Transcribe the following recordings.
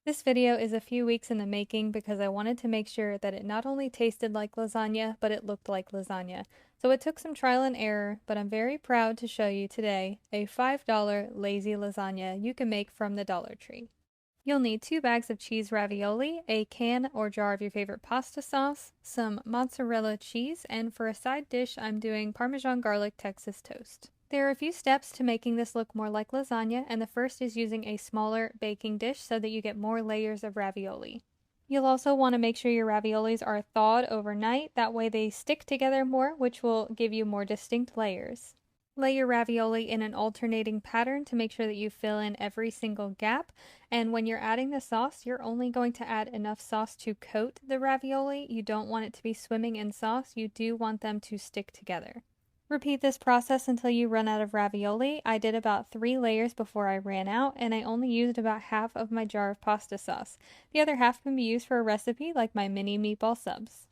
This video is a few weeks in the making because I wanted to make sure that it not only tasted like lasagna, but it looked like lasagna. So it took some trial and error, but I'm very proud to show you today a $5 lazy lasagna you can make from the Dollar Tree. You'll need 2 bags of cheese ravioli, a can or jar of your favorite pasta sauce, some mozzarella cheese, and for a side dish I'm doing Parmesan garlic Texas toast. There are a few steps to making this look more like lasagna, and the first is using a smaller baking dish so that you get more layers of ravioli. You'll also want to make sure your raviolis are thawed overnight, that way they stick together more, which will give you more distinct layers. Lay your ravioli in an alternating pattern to make sure that you fill in every single gap, and when you're adding the sauce, you're only going to add enough sauce to coat the ravioli. You don't want it to be swimming in sauce, you do want them to stick together. Repeat this process until you run out of ravioli. I did about 3 layers before I ran out, and I only used about half of my jar of pasta sauce. The other half can be used for a recipe like my mini meatball subs.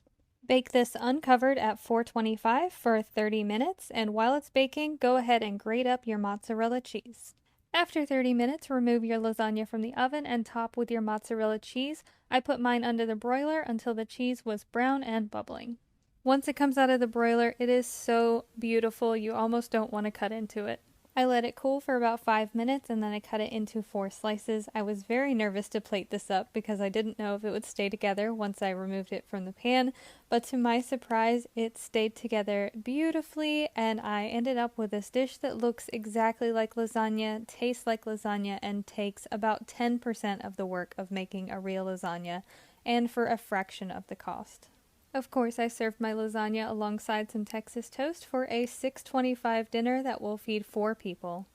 Bake this uncovered at 425 for 30 minutes, and while it's baking, go ahead and grate up your mozzarella cheese. After 30 minutes, remove your lasagna from the oven and top with your mozzarella cheese. I put mine under the broiler until the cheese was brown and bubbling. Once it comes out of the broiler, it is so beautiful you almost don't want to cut into it. I let it cool for about 5 minutes and then I cut it into 4 slices. I was very nervous to plate this up because I didn't know if it would stay together once I removed it from the pan, but to my surprise, it stayed together beautifully and I ended up with this dish that looks exactly like lasagna, tastes like lasagna, and takes about 10% of the work of making a real lasagna, and for a fraction of the cost. Of course, I served my lasagna alongside some Texas toast for a $6.25 dinner that will feed 4 people.